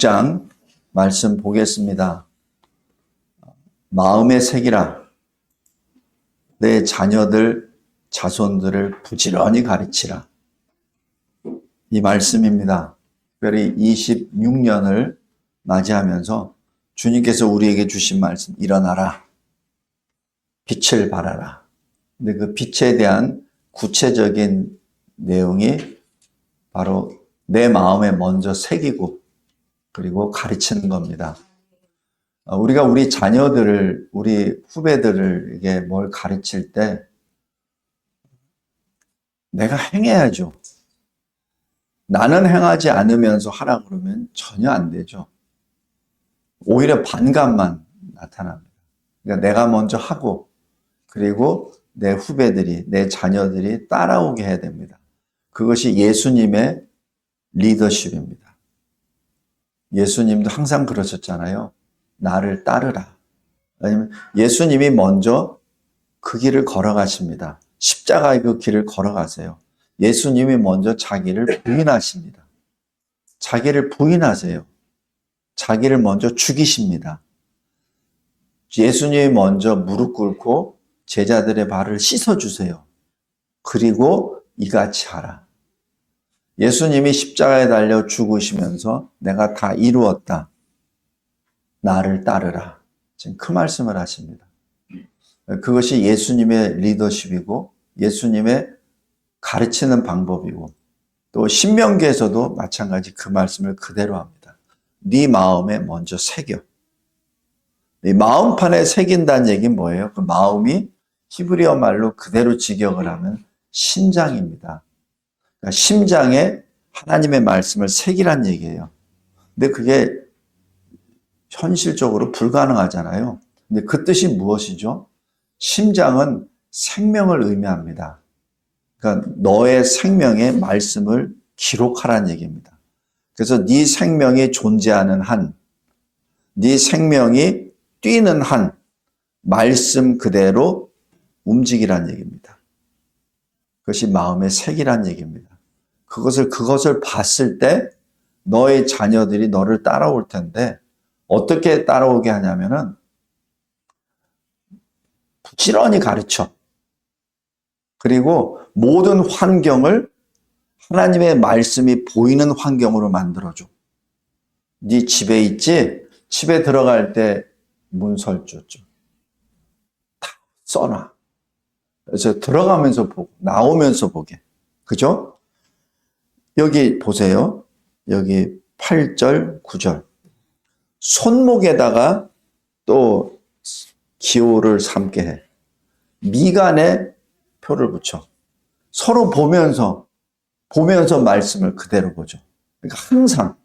6장 말씀 보겠습니다. 마음의 색이라 내 자녀들, 자손들을 부지런히 가르치라. 이 말씀입니다. 특별히 26년을 맞이하면서 주님께서 우리에게 주신 말씀, 일어나라. 빛을 발하라. 근데 그 빛에 대한 구체적인 내용이 바로 내 마음에 먼저 새기고 그리고 가르치는 겁니다. 우리가 우리 자녀들을, 우리 후배들에게 뭘 가르칠 때 내가 행해야죠. 나는 행하지 않으면서 하라 그러면 전혀 안 되죠. 오히려 반감만 나타납니다. 그러니까 내가 먼저 하고 그리고 내 후배들이, 내 자녀들이 따라오게 해야 됩니다. 그것이 예수님의 리더십입니다. 예수님도 항상 그러셨잖아요. 나를 따르라. 왜냐면 예수님이 먼저 그 길을 걸어가십니다. 십자가의 그 길을 걸어가세요. 예수님이 먼저 자기를 부인하십니다. 자기를 부인하세요. 자기를 먼저 죽이십니다. 예수님이 먼저 무릎 꿇고 제자들의 발을 씻어주세요. 그리고 이같이 하라. 예수님이 십자가에 달려 죽으시면서 내가 다 이루었다. 나를 따르라. 지금 그 말씀을 하십니다. 그것이 예수님의 리더십이고 예수님의 가르치는 방법이고 또 신명기에서도 마찬가지 그 말씀을 그대로 합니다. 네 마음에 먼저 새겨. 네 마음판에 새긴다는 얘기는 뭐예요? 그 마음이 히브리어 말로 그대로 직역을 하면 심장입니다. 그러니까 심장에 하나님의 말씀을 새기란 얘기예요. 근데 그게 현실적으로 불가능하잖아요. 근데 그 뜻이 무엇이죠? 심장은 생명을 의미합니다. 그러니까 너의 생명의 말씀을 기록하란 얘기입니다. 그래서 네 생명이 존재하는 한, 네 생명이 뛰는 한 말씀 그대로 움직이란 얘기입니다. 그것이 마음의 색이란 얘기입니다. 그것을 봤을 때 너의 자녀들이 너를 따라올 텐데 어떻게 따라오게 하냐면은 부지런히 가르쳐. 그리고 모든 환경을 하나님의 말씀이 보이는 환경으로 만들어줘. 네 집에 있지? 집에 들어갈 때 문설주 좀 다 써놔. 그래서 들어가면서 보고 나오면서 보게. 그죠? 여기 보세요. 여기 8절, 9절. 손목에다가 또 기호를 삼게 해. 미간에 표를 붙여. 서로 보면서 말씀을 그대로 보죠. 그러니까 항상.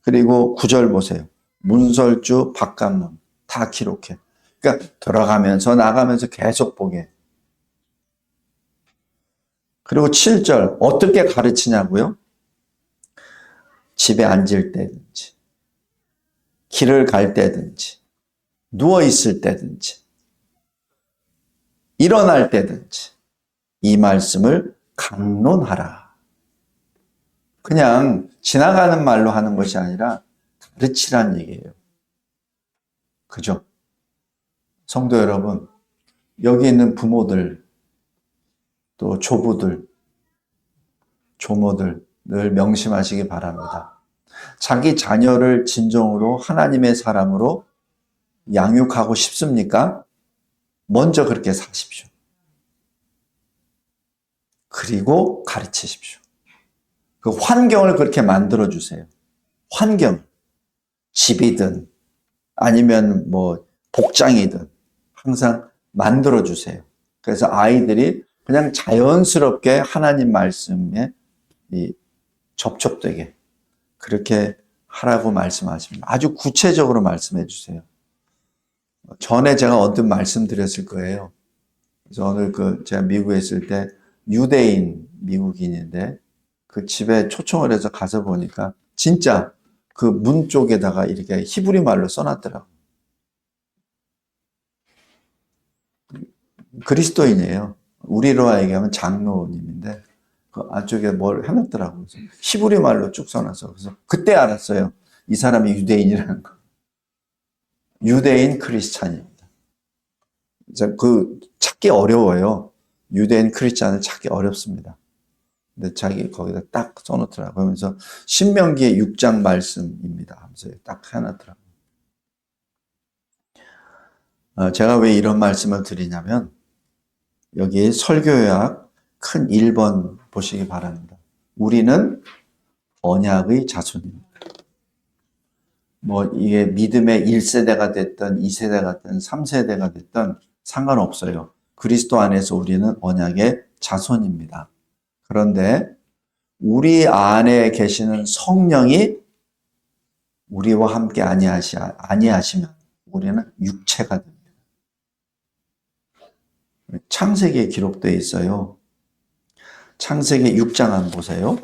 그리고 9절 보세요. 문설주, 바깥문 다 기록해. 그러니까 들어가면서 나가면서 계속 보게. 그리고 7절 어떻게 가르치냐고요? 집에 앉을 때든지 길을 갈 때든지 누워있을 때든지 일어날 때든지 이 말씀을 강론하라. 그냥 지나가는 말로 하는 것이 아니라 가르치란 얘기예요. 그죠? 성도 여러분, 여기 있는 부모들 또 조부들, 조모들 늘 명심하시기 바랍니다. 자기 자녀를 진정으로 하나님의 사람으로 양육하고 싶습니까? 먼저 그렇게 사십시오. 그리고 가르치십시오. 그 환경을 그렇게 만들어주세요. 환경. 집이든 아니면 뭐 복장이든 항상 만들어주세요. 그래서 아이들이 그냥 자연스럽게 하나님 말씀에 접촉되게 그렇게 하라고 말씀하십니다. 아주 구체적으로 말씀해 주세요. 전에 제가 언뜻 말씀드렸을 거예요. 그래서 오늘 제가 미국에 있을 때 유대인 미국인인데 그 집에 초청을 해서 가서 보니까 진짜 그 문 쪽에다가 이렇게 히브리 말로 써놨더라고요. 그리스도인이에요. 우리로 얘기하면 장로님인데 그 안쪽에 뭘 해놨더라고요. 히브리 말로 쭉 써놔서 그래서 그때 알았어요. 이 사람이 유대인이라는 거. 유대인 크리스찬입니다. 찾기 어려워요. 유대인 크리스찬을 찾기 어렵습니다. 근데 자기 거기다 딱 써놓더라고요. 그러면서 신명기의 6장 말씀입니다 하면서 딱 해놨더라고요. 제가 왜 이런 말씀을 드리냐면 여기 설교요약 큰 1번 보시기 바랍니다. 우리는 언약의 자손입니다. 이게 믿음의 1세대가 됐든 2세대가 됐든 3세대가 됐든 상관없어요. 그리스도 안에서 우리는 언약의 자손입니다. 그런데 우리 안에 계시는 성령이 우리와 함께 아니하시면 우리는 육체가 됩니다. 창세기에 기록되어 있어요. 창세기 6장 한번 보세요.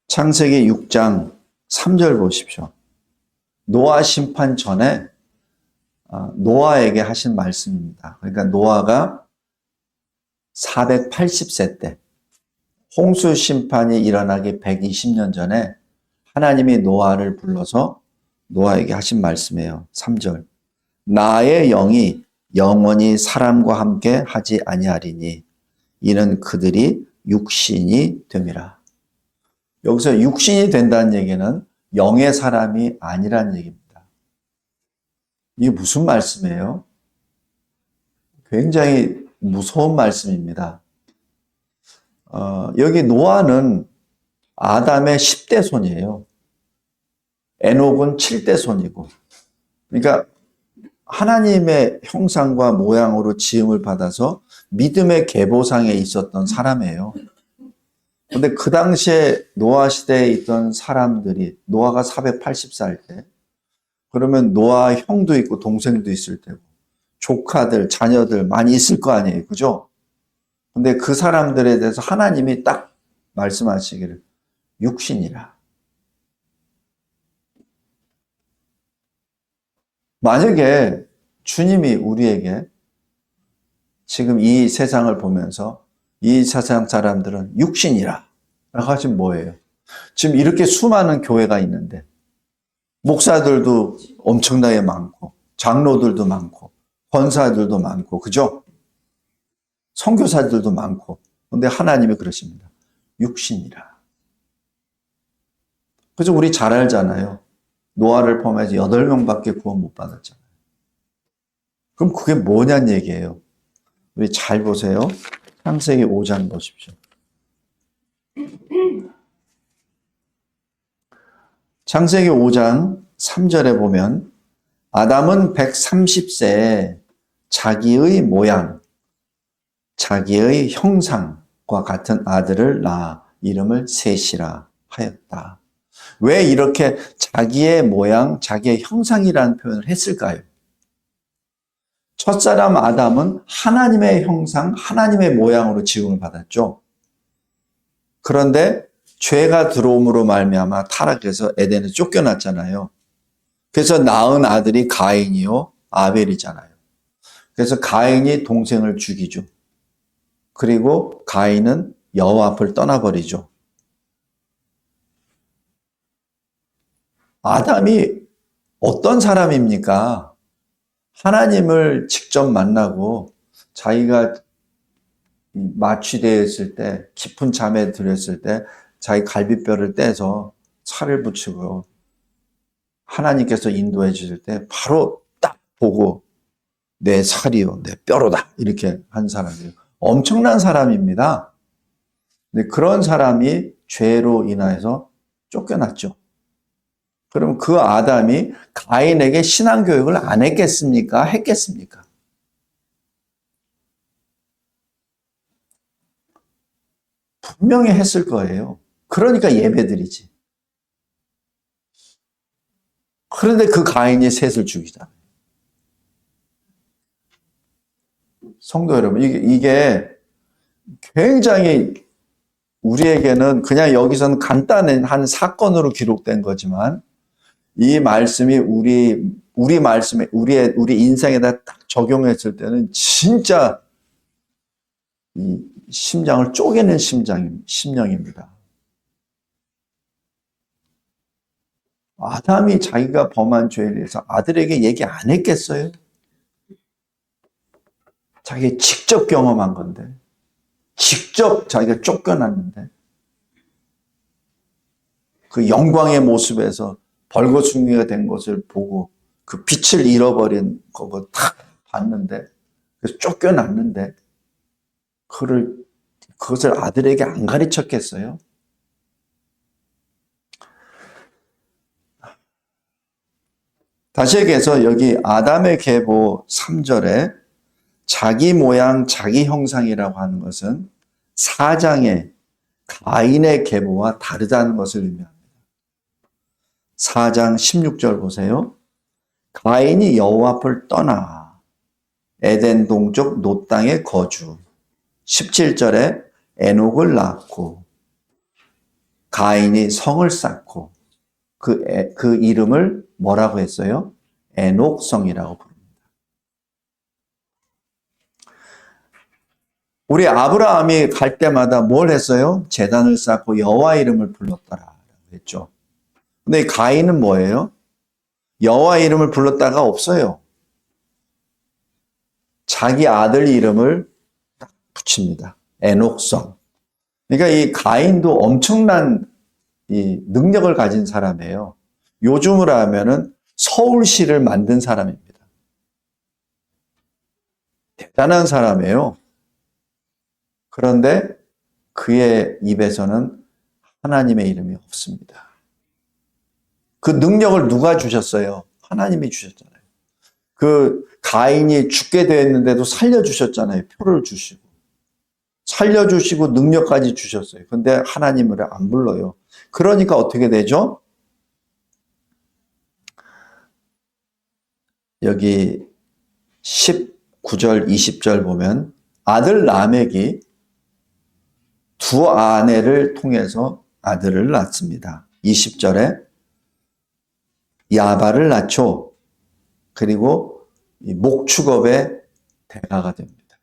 창세기 6장 3절 보십시오. 노아 심판 전에 노아에게 하신 말씀입니다. 그러니까 노아가 480세 때 홍수 심판이 일어나기 120년 전에 하나님이 노아를 불러서 노아에게 하신 말씀이에요. 3절. 나의 영이 영원히 사람과 함께 하지 아니하리니 이는 그들이 육신이 됨이라. 여기서 육신이 된다는 얘기는 영의 사람이 아니라는 얘기입니다. 이게 무슨 말씀이에요? 굉장히 무서운 말씀입니다. 여기 노아는 아담의 10대 손이에요. 에녹은 7대 손이고. 그러니까 하나님의 형상과 모양으로 지음을 받아서 믿음의 계보상에 있었던 사람이에요. 근데 그 당시에 노아 시대에 있던 사람들이 노아가 480살 때 그러면 노아 형도 있고 동생도 있을 테고 조카들, 자녀들 많이 있을 거 아니에요. 그죠? 근데 그 사람들에 대해서 하나님이 딱 말씀하시기를 육신이라. 만약에 주님이 우리에게 지금 이 세상을 보면서 이 세상 사람들은 육신이라 라고 하시면 뭐예요? 지금 이렇게 수많은 교회가 있는데 목사들도 엄청나게 많고 장로들도 많고 권사들도 많고 그죠? 선교사들도 많고 근데 하나님이 그러십니다. 육신이라. 그래서 우리 잘 알잖아요. 노아를 포함해서 8명밖에 구원 못 받았잖아요. 그럼 그게 뭐냐는 얘기예요. 우리 잘 보세요. 창세기 5장 보십시오. 창세기 5장 3절에 보면 아담은 130세에 자기의 모양, 자기의 형상과 같은 아들을 낳아 이름을 셋이라 하였다. 왜 이렇게 자기의 모양, 자기의 형상이라는 표현을 했을까요? 첫사람 아담은 하나님의 형상, 하나님의 모양으로 지음을 받았죠. 그런데 죄가 들어옴으로 말미암아 타락해서 에덴에 쫓겨났잖아요. 그래서 낳은 아들이 가인이요, 아벨이잖아요. 그래서 가인이 동생을 죽이죠. 그리고 가인은 여호와 앞을 떠나버리죠. 아담이 어떤 사람입니까? 하나님을 직접 만나고 자기가 마취되었을 때, 깊은 잠에 들었을 때 자기 갈비뼈를 떼서 살을 붙이고 하나님께서 인도해 주실 때 바로 딱 보고 내 살이요, 내 뼈로다 이렇게 한 사람이에요. 엄청난 사람입니다. 근데 그런 사람이 죄로 인해서 쫓겨났죠. 그럼 그 아담이 가인에게 신앙교육을 안 했겠습니까? 했겠습니까? 분명히 했을 거예요. 그러니까 예배드리지. 그런데 그 가인이 셋을 죽이잖아요. 성도 여러분, 이게 굉장히 우리에게는 그냥 여기서는 간단한 한 사건으로 기록된 거지만 이 말씀이 우리 우리 말씀에, 우리 인생에다 딱 적용했을 때는 진짜 이 심장을 쪼개는 심령입니다. 아담이 자기가 범한 죄에 대해서 아들에게 얘기 안 했겠어요? 자기가 직접 경험한 건데, 직접 자기가 쫓겨났는데, 그 영광의 모습에서 벌거숭이가 된 것을 보고 그 빛을 잃어버린 그거 딱 봤는데, 그래서 쫓겨났는데, 그것을 아들에게 안 가르쳤겠어요? 다시 얘기해서 여기 아담의 계보 3절에 자기 모양, 자기 형상이라고 하는 것은 4장의 가인의 계보와 다르다는 것을 의미합니다. 4장 16절 보세요. 가인이 여호와 앞을 떠나 에덴 동쪽 노 땅에 거주. 17절에 에녹을 낳고 가인이 성을 쌓고 그 이름을 뭐라고 했어요? 에녹성이라고 부릅니다. 우리 아브라함이 갈 때마다 뭘 했어요? 제단을 쌓고 여호와 이름을 불렀더라 했죠. 근데 가인은 뭐예요? 여호와 이름을 불렀다가 없어요. 자기 아들 이름을 딱 붙입니다. 에녹성. 그러니까 이 가인도 엄청난 이 능력을 가진 사람이에요. 요즘으로 하면은 서울시를 만든 사람입니다. 대단한 사람이에요. 그런데 그의 입에서는 하나님의 이름이 없습니다. 그 능력을 누가 주셨어요? 하나님이 주셨잖아요. 그 가인이 죽게 되었는데도 살려주셨잖아요. 표를 주시고. 살려주시고 능력까지 주셨어요. 근데 하나님을 안 불러요. 그러니까 어떻게 되죠? 여기 19절, 20절 보면 아들 라멕이 두 아내를 통해서 아들을 낳습니다. 20절에 야발을 낳죠. 그리고 목축업의 대가가 됩니다.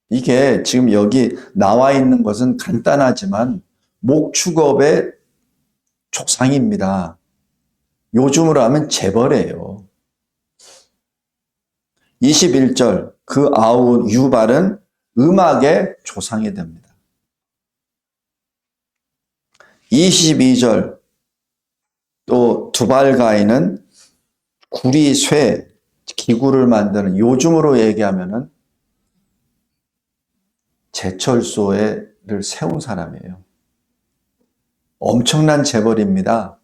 이게 지금 여기 나와 있는 것은 간단하지만 목축업의 조상입니다. 요즘으로 하면 재벌이에요. 21절 그 아우 유발은 음악의 조상이 됩니다. 22절 또 두발가인은 구리, 쇠, 기구를 만드는 요즘으로 얘기하면은 제철소를 세운 사람이에요. 엄청난 재벌입니다.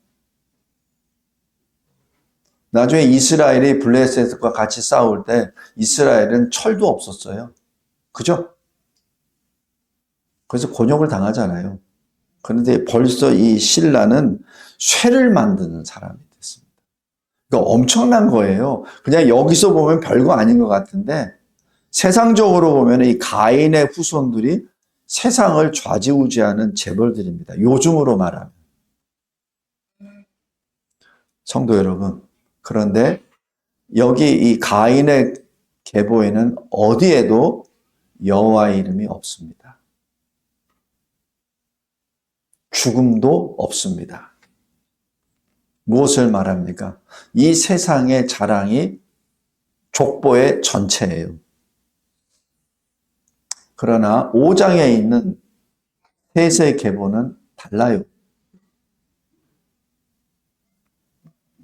나중에 이스라엘이 블레셋과 같이 싸울 때 이스라엘은 철도 없었어요. 그죠? 그래서 곤욕을 당하잖아요. 그런데 벌써 이 신라는 쇠를 만드는 사람이 됐습니다. 그러니까 엄청난 거예요. 그냥 여기서 보면 별거 아닌 것 같은데 세상적으로 보면 이 가인의 후손들이 세상을 좌지우지하는 재벌들입니다. 요즘으로 말하면. 성도 여러분, 그런데 여기 이 가인의 계보에는 어디에도 여호와의 이름이 없습니다. 죽음도 없습니다. 무엇을 말합니까? 이 세상의 자랑이 족보의 전체예요. 그러나 5장에 있는 셋의 계보는 달라요.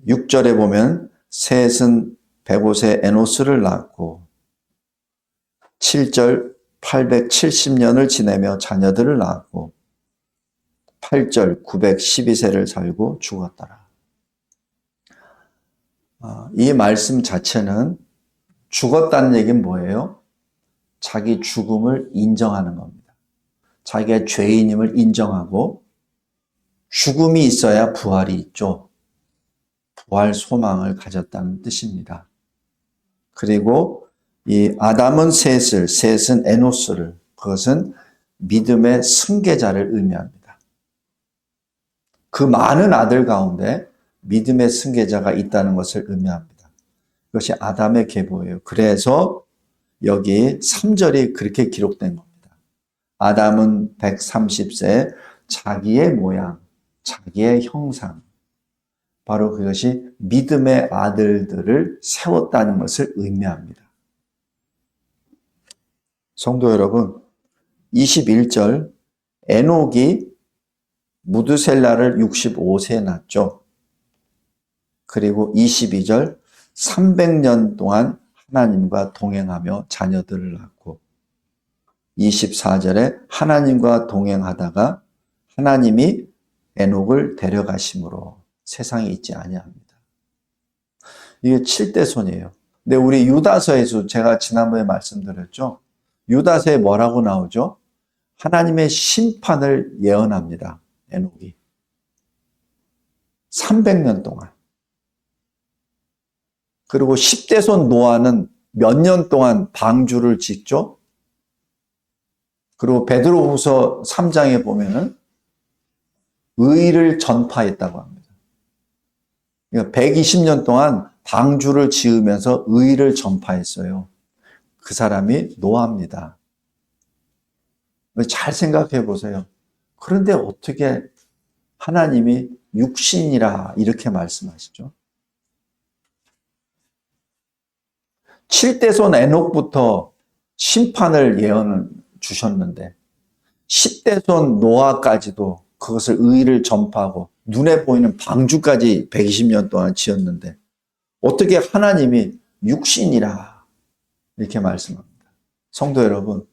6절에 보면 셋은 105세 에노스를 낳고 7절 870년을 지내며 자녀들을 낳았고 8절 912세를 살고 죽었더라. 이 말씀 자체는 죽었다는 얘기는 뭐예요? 자기 죽음을 인정하는 겁니다. 자기가 죄인임을 인정하고 죽음이 있어야 부활이 있죠. 부활 소망을 가졌다는 뜻입니다. 그리고 이 아담은 셋을, 셋은 에노스를, 그것은 믿음의 승계자를 의미합니다. 그 많은 아들 가운데 믿음의 승계자가 있다는 것을 의미합니다. 그것이 아담의 계보예요. 그래서 여기 3절이 그렇게 기록된 겁니다. 아담은 130세 자기의 모양, 자기의 형상, 바로 그것이 믿음의 아들들을 세웠다는 것을 의미합니다. 성도 여러분, 21절 에녹이 무드셀라를 65세에 낳죠. 그리고 22절 300년 동안 하나님과 동행하며 자녀들을 낳고 24절에 하나님과 동행하다가 하나님이 에녹을 데려가심으로 세상에 있지 아니합니다. 이게 7대손이에요. 근데 우리 유다서에서 제가 지난번에 말씀드렸죠. 유다서에 뭐라고 나오죠? 하나님의 심판을 예언합니다. 에녹이 300년 동안. 그리고 10대손 노아는 몇 년 동안 방주를 짓죠? 그리고 베드로후서 3장에 보면은 의를 전파했다고 합니다. 그러니까 120년 동안 방주를 지으면서 의를 전파했어요. 그 사람이 노아입니다. 잘 생각해 보세요. 그런데 어떻게 하나님이 육신이라 이렇게 말씀하시죠? 7대손 에녹부터 심판을 예언을 주셨는데 10대손 노아까지도 그것을 의를 전파하고 눈에 보이는 방주까지 120년 동안 지었는데 어떻게 하나님이 육신이라 이렇게 말씀합니다. 성도 여러분,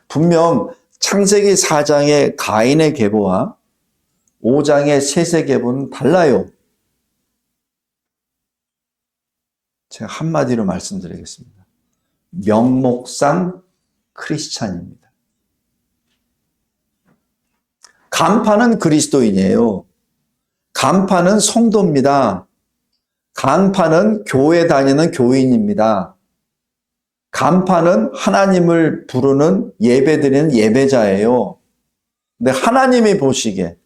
분명 창세기 4장의 가인의 계보와 5장의 셋의 계보는 달라요. 제가 한마디로 말씀드리겠습니다. 명목상 크리스찬입니다. 간판은 그리스도인이에요. 간판은 성도입니다. 간판은 교회 다니는 교인입니다. 간판은 하나님을 부르는 예배드리는 예배자예요. 근데 하나님이 보시기에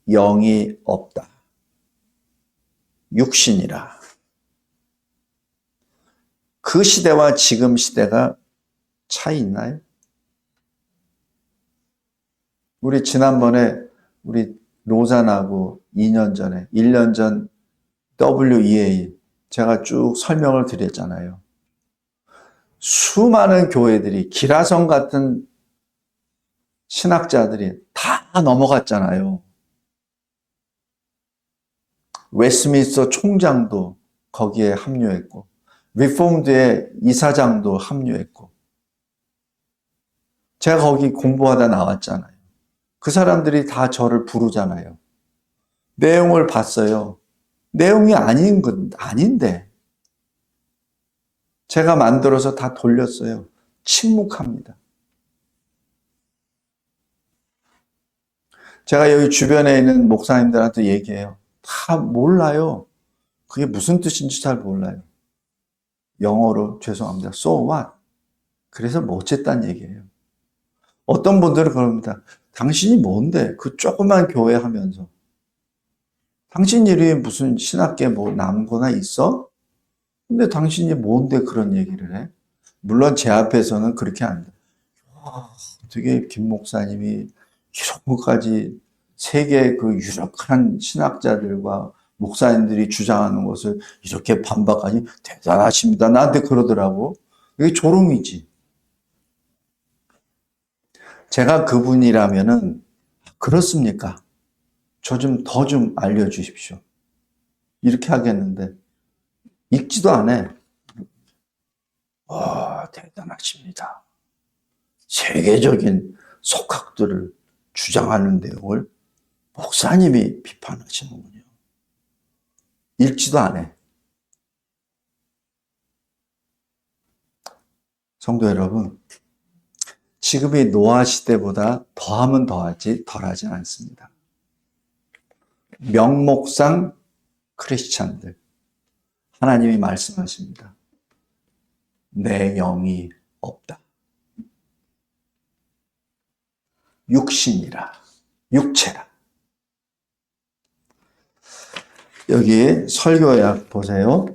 영이 없다. 육신이라. 그 시대와 지금 시대가 차이 있나요? 우리 지난번에 우리 로잔하고 2년 전에 1년 전 WEA 제가 쭉 설명을 드렸잖아요. 수많은 교회들이 기라성 같은 신학자들이 다 넘어갔잖아요. 웨스트민스터 총장도 거기에 합류했고 리폼드의 이사장도 합류했고 제가 거기 공부하다 나왔잖아요. 그 사람들이 다 저를 부르잖아요. 내용을 봤어요. 내용이 아닌 건 아닌데 제가 만들어서 다 돌렸어요. 침묵합니다. 제가 여기 주변에 있는 목사님들한테 얘기해요. 다 몰라요. 그게 무슨 뜻인지 잘 몰라요. 영어로 죄송합니다. So what? 그래서 뭐 어쨌다는 얘기예요. 어떤 분들은 그럽니다. 당신이 뭔데? 그 조그만 교회 하면서. 당신 일이 무슨 신학계 뭐 남거나 있어? 근데 당신이 뭔데 그런 얘기를 해? 물론 제 앞에서는 그렇게 안 돼. 어떻게 김 목사님이 이런 것까지 세계 그 유력한 신학자들과 목사님들이 주장하는 것을 이렇게 반박하니 대단하십니다. 나한테 그러더라고. 이게 조롱이지. 제가 그분이라면은 그렇습니까? 저 좀 더 좀 알려주십시오. 이렇게 하겠는데 읽지도 안 해. 대단하십니다. 세계적인 속학들을 주장하는 내용을 목사님이 비판하시는군요. 읽지도 안 해. 성도 여러분, 지금이 노아 시대보다 더하면 더하지 덜하지 않습니다. 명목상 크리스찬들, 하나님이 말씀하십니다. 내 영이 없다. 육신이라, 육체라. 여기 설교약 보세요.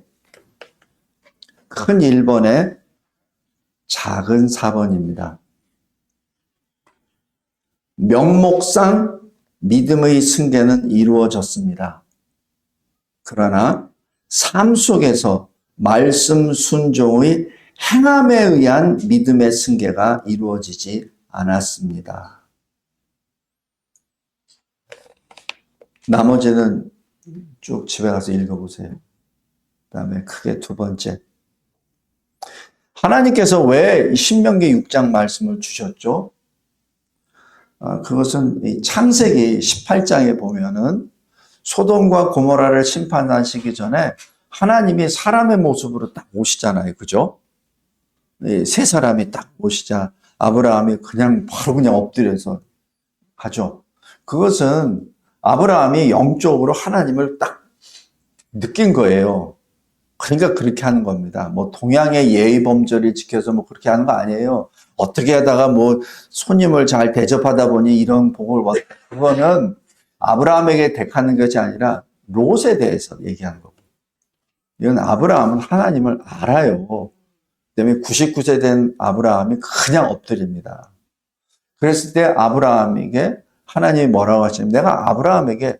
큰 1번에 작은 4번입니다. 명목상 믿음의 승계는 이루어졌습니다. 그러나 삶 속에서 말씀 순종의 행함에 의한 믿음의 승계가 이루어지지 않았습니다. 나머지는 쭉 집에 가서 읽어보세요. 그 다음에 크게 두 번째. 하나님께서 왜 신명기 6장 말씀을 주셨죠? 그것은 창세기 18장에 보면은 소돔과 고모라를 심판하시기 전에 하나님이 사람의 모습으로 딱 오시잖아요. 그죠? 세 사람이 딱 오시자 아브라함이 바로 그냥 엎드려서 하죠. 그것은 아브라함이 영적으로 하나님을 딱 느낀 거예요. 그러니까 그렇게 하는 겁니다. 뭐 동양의 예의 범절을 지켜서 뭐 그렇게 하는 거 아니에요. 어떻게 하다가 뭐 손님을 잘 대접하다 보니 이런 복을 받았다. 그거는 아브라함에게 택하는 것이 아니라 롯에 대해서 얘기하는 겁니다. 이건 아브라함은 하나님을 알아요. 그다음에 99세 된 아브라함이 그냥 엎드립니다. 그랬을 때 아브라함에게 하나님이 뭐라고 하시냐면 내가 아브라함에게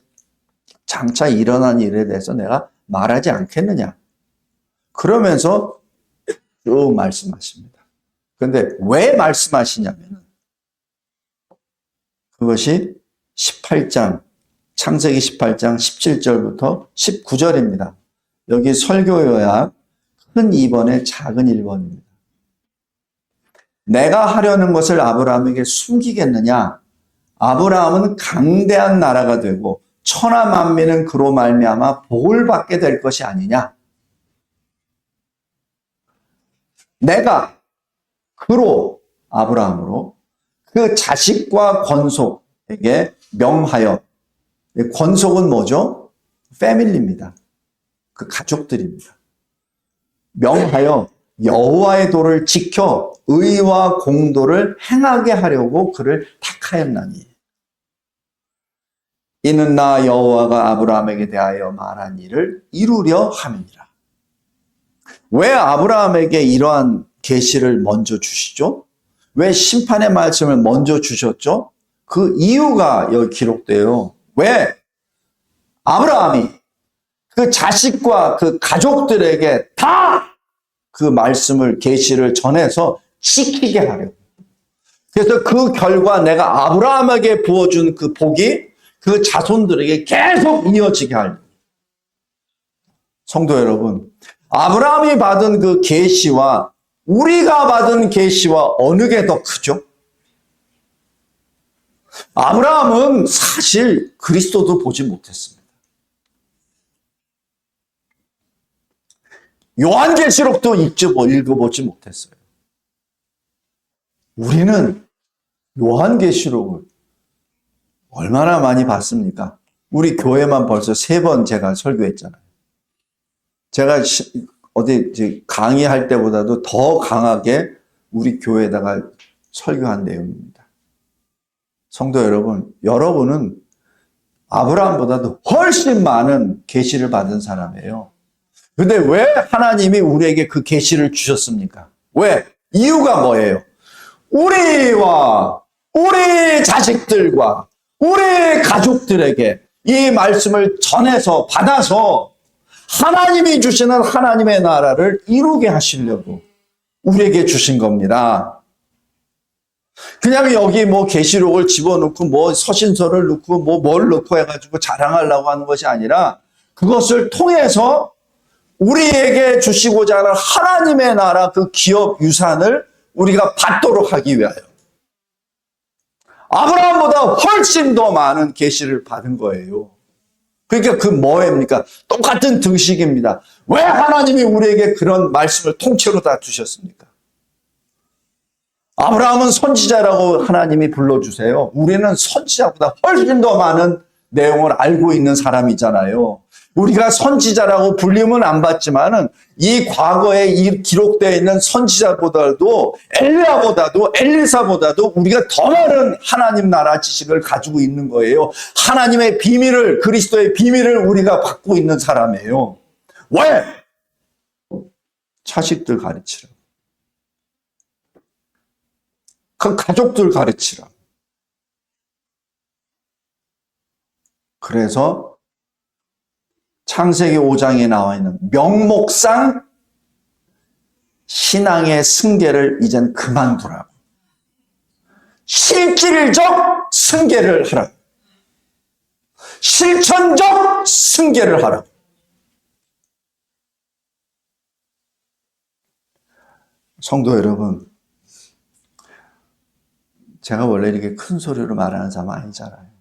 장차 일어난 일에 대해서 내가 말하지 않겠느냐. 그러면서 쭉 말씀하십니다. 그런데 왜 말씀하시냐면 그것이 18장, 창세기 18장 17절부터 19절입니다. 여기 설교 요약 큰 2번에 작은 1번입니다. 내가 하려는 것을 아브라함에게 숨기겠느냐? 아브라함은 강대한 나라가 되고 천하 만민은 그로 말미암아 복을 받게 될 것이 아니냐? 내가 그로 아브라함으로 그 자식과 권속에게 명하여, 권속은 뭐죠? 패밀리입니다. 그 가족들입니다. 명하여 여호와의 도를 지켜 의와 공도를 행하게 하려고 그를 택하였나니 이는 나 여호와가 아브라함에게 대하여 말한 일을 이루려 함이니라. 왜 아브라함에게 이러한 계시를 먼저 주시죠? 왜 심판의 말씀을 먼저 주셨죠? 그 이유가 여기 기록돼요. 왜? 아브라함이 그 자식과 그 가족들에게 다 그 말씀을 계시를 전해서 지키게 하려고. 그래서 그 결과 내가 아브라함에게 부어준 그 복이 그 자손들에게 계속 이어지게 하려고. 성도 여러분, 아브라함이 받은 그 계시와 우리가 받은 계시와 어느 게 더 크죠? 아브라함은 사실 그리스도도 보지 못했습니다. 요한계시록도 읽어보지 못했어요. 우리는 요한계시록을 얼마나 많이 봤습니까? 우리 교회만 벌써 3번 제가 설교했잖아요. 제가 어디 강의할 때보다도 더 강하게 우리 교회에다가 설교한 내용입니다. 성도 여러분, 여러분은 아브라함보다도 훨씬 많은 계시를 받은 사람이에요. 근데 왜 하나님이 우리에게 그 계시를 주셨습니까? 왜? 이유가 뭐예요? 우리와 우리 자식들과 우리 가족들에게 이 말씀을 전해서 받아서 하나님이 주시는 하나님의 나라를 이루게 하시려고 우리에게 주신 겁니다. 그냥 여기 뭐 계시록을 집어넣고 뭐 서신서를 넣고 뭐 뭘 넣고 해가지고 자랑하려고 하는 것이 아니라 그것을 통해서 우리에게 주시고자 하는 하나님의 나라 그 기업 유산을 우리가 받도록 하기 위하여 아브라함보다 훨씬 더 많은 계시를 받은 거예요. 그러니까 그 뭐입니까? 똑같은 등식입니다. 왜 하나님이 우리에게 그런 말씀을 통째로 다 주셨습니까? 아브라함은 선지자라고 하나님이 불러주세요. 우리는 선지자보다 훨씬 더 많은 내용을 알고 있는 사람이잖아요. 우리가 선지자라고 불림은 안 받지만은 이 과거에 이 기록되어 있는 선지자보다도 엘리야보다도 엘리사보다도 우리가 더 많은 하나님 나라 지식을 가지고 있는 거예요. 하나님의 비밀을, 그리스도의 비밀을 우리가 받고 있는 사람이에요. 왜? 자식들 가르치라. 그 가족들 가르치라. 그래서 창세기 5장에 나와 있는 명목상 신앙의 승계를 이젠 그만두라고. 실질적 승계를 하라. 실천적 승계를 하라. 성도 여러분, 제가 원래 이렇게 큰 소리로 말하는 사람 아니잖아요.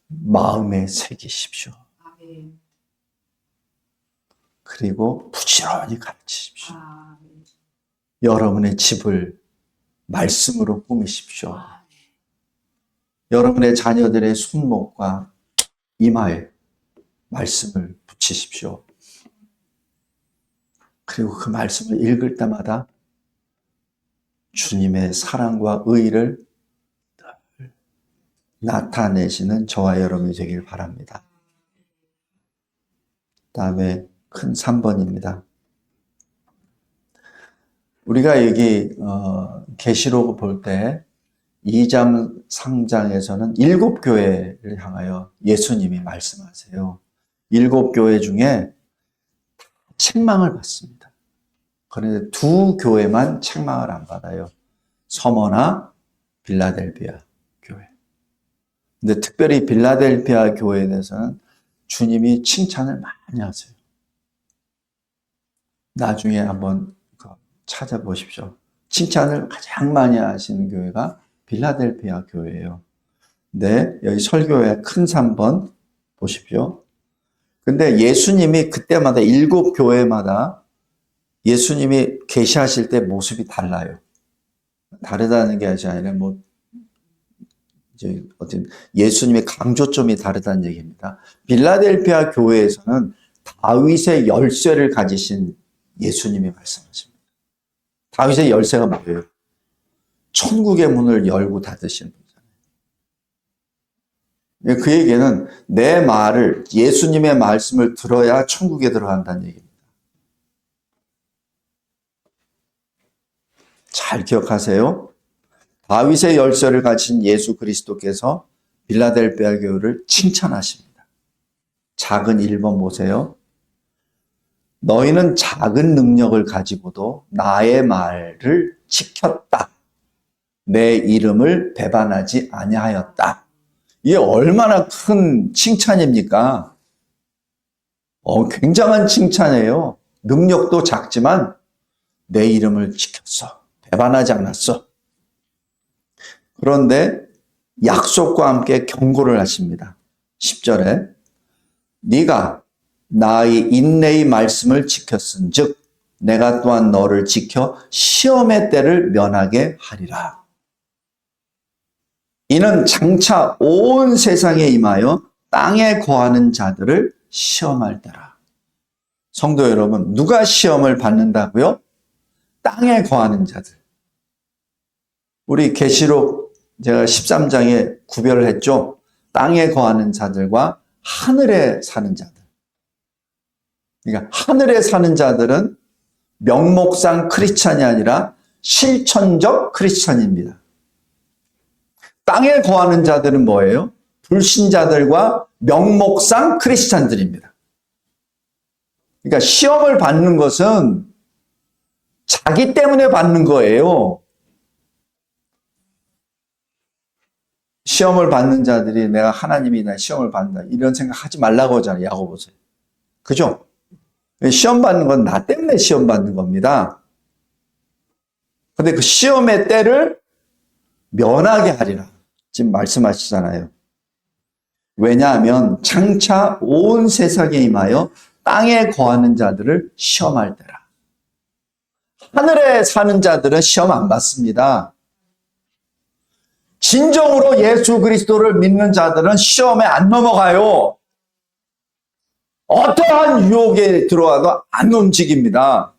마음에 새기십시오. 그리고 부지런히 가르치십시오. 여러분의 집을 말씀으로 꾸미십시오. 여러분의 자녀들의 손목과 이마에 말씀을 붙이십시오. 그리고 그 말씀을 읽을 때마다 주님의 사랑과 의의를 나타내시는 저와 여러분이 되길 바랍니다. 다음에 큰 3번입니다. 우리가 여기 계시록을 볼 때 2장, 3장에서는 7교회를 향하여 예수님이 말씀하세요. 7교회 중에 책망을 받습니다. 그런데 2교회만 책망을 안 받아요. 서머나 빌라델비아 교회. 근데 특별히 빌라델비아 교회에 대해서는 주님이 칭찬을 많이 하세요. 나중에 한번 찾아보십시오. 칭찬을 가장 많이 하시는 교회가 빌라델비아 교회예요. 네, 여기 설교의 큰 3번 보십시오. 근데 예수님이 그때마다 7교회마다 예수님이 계시하실 때 모습이 달라요. 다르다는 게 아니라 이제 어떤 예수님의 강조점이 다르다는 얘기입니다. 빌라델비아 교회에서는 다윗의 열쇠를 가지신 예수님이 말씀하십니다. 다윗의 열쇠가 뭐예요? 천국의 문을 열고 닫으시는 분이잖아요. 그 얘기는 내 말을, 예수님의 말씀을 들어야 천국에 들어간다는 얘기입니다. 잘 기억하세요. 다윗의 열쇠를 가진 예수 그리스도께서 빌라델비아 교회를 칭찬하십니다. 작은 1번 보세요. 너희는 작은 능력을 가지고도 나의 말을 지켰다. 내 이름을 배반하지 아니하였다. 이게 얼마나 큰 칭찬입니까? 굉장한 칭찬이에요. 능력도 작지만 내 이름을 지켰어. 배반하지 않았어. 그런데 약속과 함께 경고를 하십니다. 10절에 네가 나의 인내의 말씀을 지켰은즉 내가 또한 너를 지켜 시험의 때를 면하게 하리라. 이는 장차 온 세상에 임하여 땅에 거하는 자들을 시험할 때라. 성도 여러분, 누가 시험을 받는다고요? 땅에 거하는 자들. 우리 계시록 제가 13장에 구별을 했죠. 땅에 거하는 자들과 하늘에 사는 자들. 그러니까 하늘에 사는 자들은 명목상 크리스찬이 아니라 실천적 크리스찬입니다. 땅에 거하는 자들은 뭐예요? 불신자들과 명목상 크리스찬들입니다. 그러니까 시험을 받는 것은 자기 때문에 받는 거예요. 시험을 받는 자들이 내가 하나님이 나 시험을 받는다 이런 생각 하지 말라고 하잖아요. 야고보서에. 그죠? 시험 받는 건 나 때문에 시험 받는 겁니다. 근데 그 시험의 때를 면하게 하리라. 지금 말씀하시잖아요. 왜냐하면 장차 온 세상에 임하여 땅에 거하는 자들을 시험할 때라. 하늘에 사는 자들은 시험 안 받습니다. 진정으로 예수 그리스도를 믿는 자들은 시험에 안 넘어가요. 어떠한 유혹에 들어와도 안 움직입니다.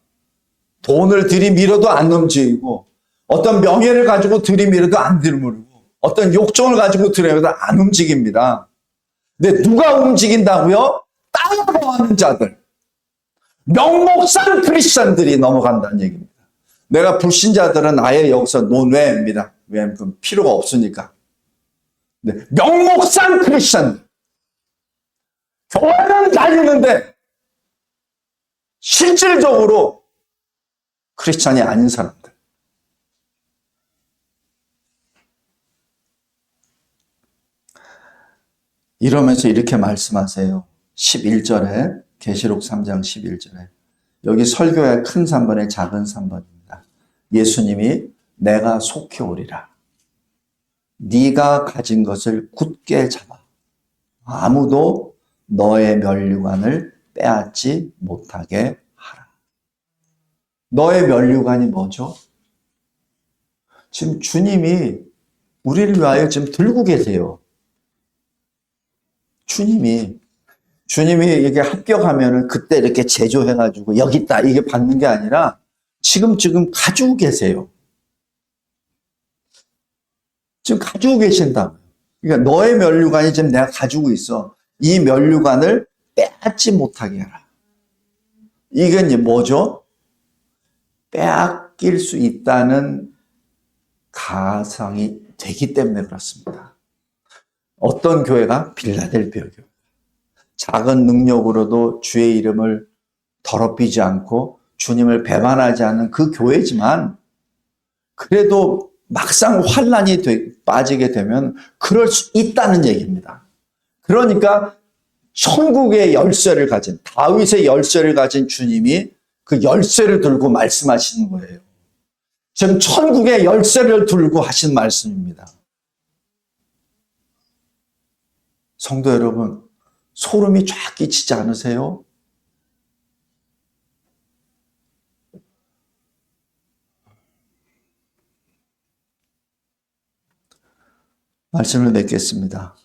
돈을 들이밀어도 안 움직이고, 어떤 명예를 가지고 들이밀어도 안 들이밀고, 어떤 욕정을 가지고 들이밀어도 안 움직입니다. 근데 누가 움직인다고요? 따라가는 자들, 명목상 크리스천들이 넘어간다는 얘기입니다. 내가 불신자들은 아예 여기서 논외입니다. 왜냐하면 그건 필요가 없으니까. 근데 명목상 크리스천, 교회는 다니는데 실질적으로 크리스천이 아닌 사람들. 이러면서 이렇게 말씀하세요. 11절에, 계시록 3장 11절에. 여기 설교의 큰 3번에 작은 3번입니다. 예수님이 내가 속히 오리라. 네가 가진 것을 굳게 잡아. 아무도 너의 면류관을 빼앗지 못하게 하라. 너의 면류관이 뭐죠? 지금 주님이 우리를 위하여 지금 들고 계세요. 주님이 이게 합격하면은 그때 이렇게 제조해가지고 여기 있다 이게 받는 게 아니라 지금 가지고 계세요. 지금 가지고 계신다고요. 그러니까 너의 면류관이 지금 내가 가지고 있어. 이 면류관을 빼앗지 못하게 하라. 이건 이제 뭐죠? 빼앗길 수 있다는 가상이 되기 때문에 그렇습니다. 어떤 교회가? 빌라델비아 교회. 작은 능력으로도 주의 이름을 더럽히지 않고 주님을 배반하지 않는 그 교회지만 그래도 막상 환난이 빠지게 되면 그럴 수 있다는 얘기입니다. 그러니까 천국의 열쇠를 가진, 다윗의 열쇠를 가진 주님이 그 열쇠를 들고 말씀하시는 거예요. 지금 천국의 열쇠를 들고 하신 말씀입니다. 성도 여러분, 소름이 쫙 끼치지 않으세요? 말씀을 맺겠습니다.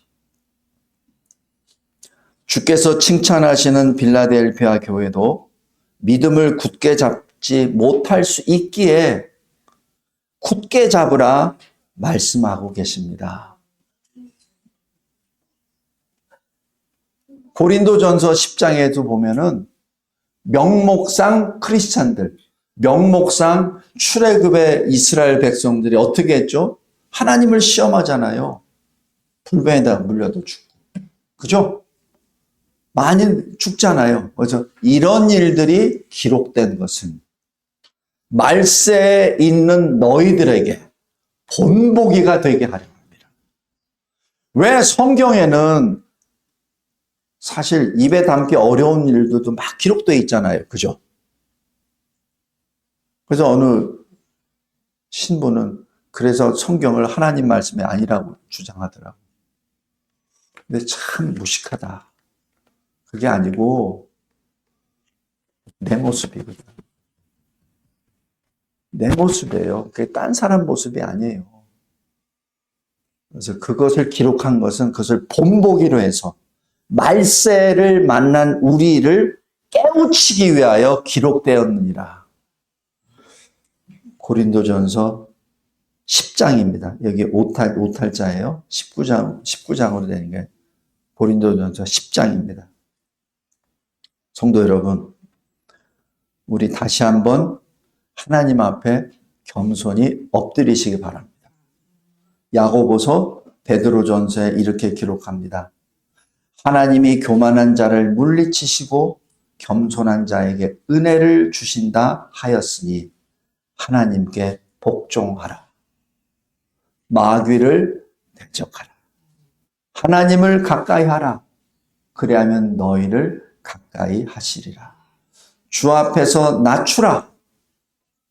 주께서 칭찬하시는 빌라델피아 교회도 믿음을 굳게 잡지 못할 수 있기에 굳게 잡으라 말씀하고 계십니다. 고린도전서 10장에도 보면은 명목상 크리스찬들, 명목상 출애굽의 이스라엘 백성들이 어떻게 했죠? 하나님을 시험하잖아요. 불뱀에다 물려도 죽고. 그죠? 많이 죽잖아요. 그래서 이런 일들이 기록된 것은 말세에 있는 너희들에게 본보기가 되게 하려 합니다. 왜 성경에는 사실 입에 담기 어려운 일들도 막 기록되어 있잖아요. 그죠? 그래서 어느 신부는 그래서 성경을 하나님 말씀이 아니라고 주장하더라고요. 근데 참 무식하다. 그게 아니고 내 모습이거든. 내 모습이에요. 그게 딴 사람 모습이 아니에요. 그래서 그것을 기록한 것은 그것을 본보기로 해서 말세를 만난 우리를 깨우치기 위하여 기록되었느니라. 고린도전서 10장입니다. 여기 오탈자예요. 19장으로 되는 게 고린도전서 10장입니다. 성도 여러분, 우리 다시 한번 하나님 앞에 겸손히 엎드리시기 바랍니다. 야고보서 베드로전서에 이렇게 기록합니다. 하나님이 교만한 자를 물리치시고 겸손한 자에게 은혜를 주신다 하였으니 하나님께 복종하라. 마귀를 대적하라. 하나님을 가까이 하라. 그리하면 너희를 가까이 하시리라. 주 앞에서 낮추라.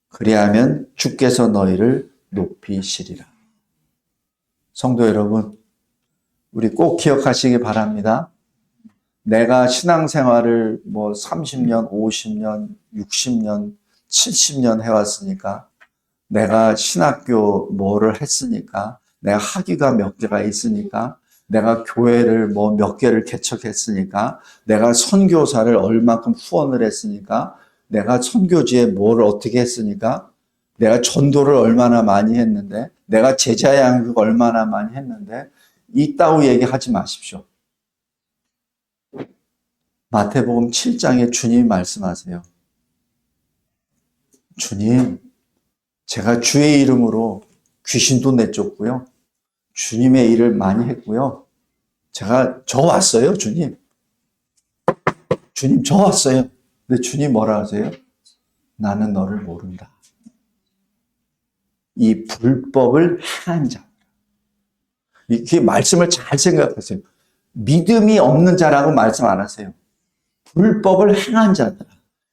그리하면 주께서 너희를 높이시리라. 성도 여러분, 우리 꼭 기억하시기 바랍니다. 내가 신앙생활을 30년, 50년, 60년 70년 해왔으니까, 내가 신학교 뭐를 했으니까, 내가 학위가 몇 개가 있으니까, 내가 교회를 뭐 몇 개를 개척했으니까, 내가 선교사를 얼마큼 후원을 했으니까, 내가 선교지에 뭘 어떻게 했으니까, 내가 전도를 얼마나 많이 했는데, 내가 제자 양육 얼마나 많이 했는데, 있다고 얘기하지 마십시오. 마태복음 7장에 주님이 말씀하세요. 주님, 제가 주의 이름으로 귀신도 내쫓고요. 주님의 일을 많이 했고요. 저 왔어요, 주님. 주님, 저 왔어요. 근데 주님 뭐라 하세요? 나는 너를 모른다. 이 불법을 행한 자. 이렇게 말씀을 잘 생각하세요. 믿음이 없는 자라고 말씀 안 하세요. 불법을 행한 자들.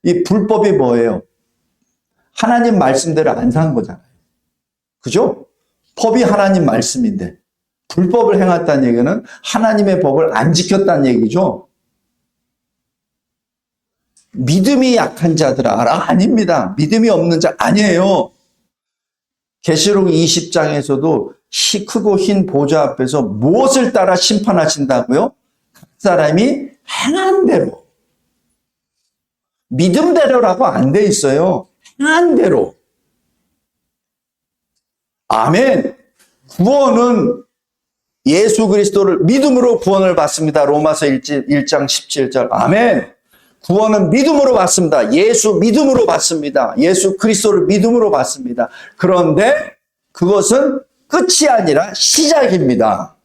이 불법이 뭐예요? 하나님 말씀대로 안 산 거잖아요. 그죠? 법이 하나님 말씀인데 불법을 행했다는 얘기는 하나님의 법을 안 지켰다는 얘기죠. 믿음이 약한 자들아. 아닙니다. 믿음이 없는 자 아니에요. 계시록 20장에서도 크고 흰 보좌 앞에서 무엇을 따라 심판하신다고요? 각 사람이 행한 대로. 믿음대로라고 안 돼 있어요. 행한 대로. 아멘. 구원은 예수 그리스도를 믿음으로 구원을 받습니다. 로마서 1장 17절. 아멘. 구원은 믿음으로 받습니다. 예수 믿음으로 받습니다. 예수 그리스도를 믿음으로 받습니다. 그런데 그것은 끝이 아니라 시작입니다.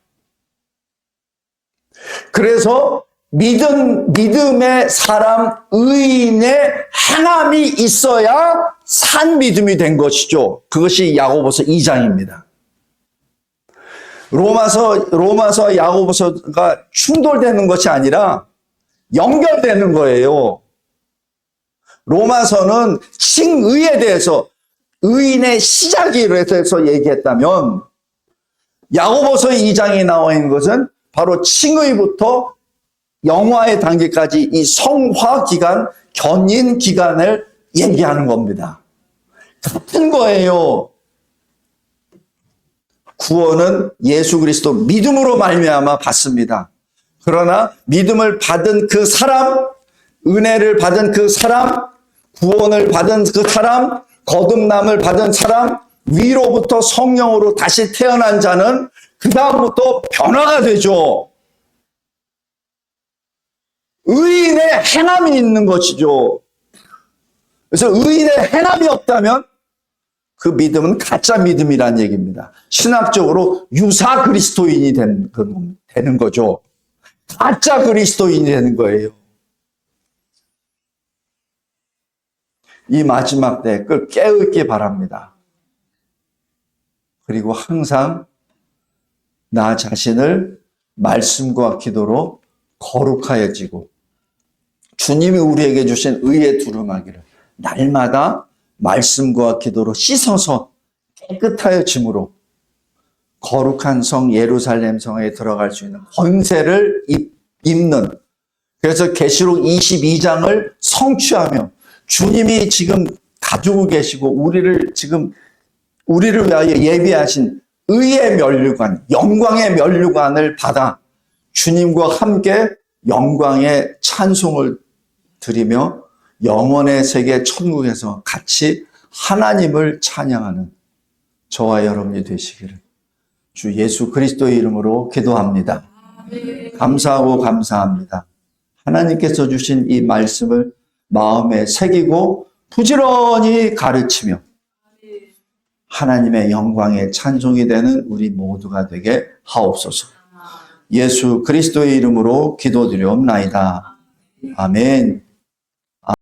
그래서 믿음의 사람, 의인의 행함이 있어야 산 믿음이 된 것이죠. 그것이 야고보서 2장입니다. 로마서 야고보서가 충돌되는 것이 아니라 연결되는 거예요. 로마서는 칭의에 대해서 의인의 시작에 대해서 얘기했다면 야고보서 2장에 나와 있는 것은 바로 칭의부터 영화의 단계까지 이 성화 기간, 견인 기간을 얘기하는 겁니다. 같은 거예요. 구원은 예수 그리스도 믿음으로 말미암아 받습니다. 그러나 믿음을 받은 그 사람, 은혜를 받은 그 사람, 구원을 받은 그 사람, 거듭남을 받은 사람, 위로부터 성령으로 다시 태어난 자는 그 다음부터 변화가 되죠. 의인의 행함이 있는 것이죠. 그래서 의인의 행함이 없다면 그 믿음은 가짜 믿음이라는 얘기입니다. 신학적으로 유사 그리스도인이 되는 거죠. 가짜 그리스도인이 되는 거예요. 이 마지막 때 그걸 깨닫기 바랍니다. 그리고 항상 나 자신을 말씀과 기도로 거룩하여지고 주님이 우리에게 주신 의의 두루마기를 날마다 말씀과 기도로 씻어서 깨끗하여짐으로 거룩한 성 예루살렘 성에 들어갈 수 있는 권세를 입는, 그래서 계시록 22장을 성취하며 주님이 지금 가지고 계시고 우리를 위하여 예비하신 의의 면류관, 영광의 면류관을 받아 주님과 함께 영광의 찬송을 드리며 영원의 세계 천국에서 같이 하나님을 찬양하는 저와 여러분이 되시기를 주 예수 그리스도의 이름으로 기도합니다. 감사하고 감사합니다. 하나님께서 주신 이 말씀을 마음에 새기고 부지런히 가르치며 하나님의 영광의 찬송이 되는 우리 모두가 되게 하옵소서. 예수 그리스도의 이름으로 기도드리옵나이다. 아멘.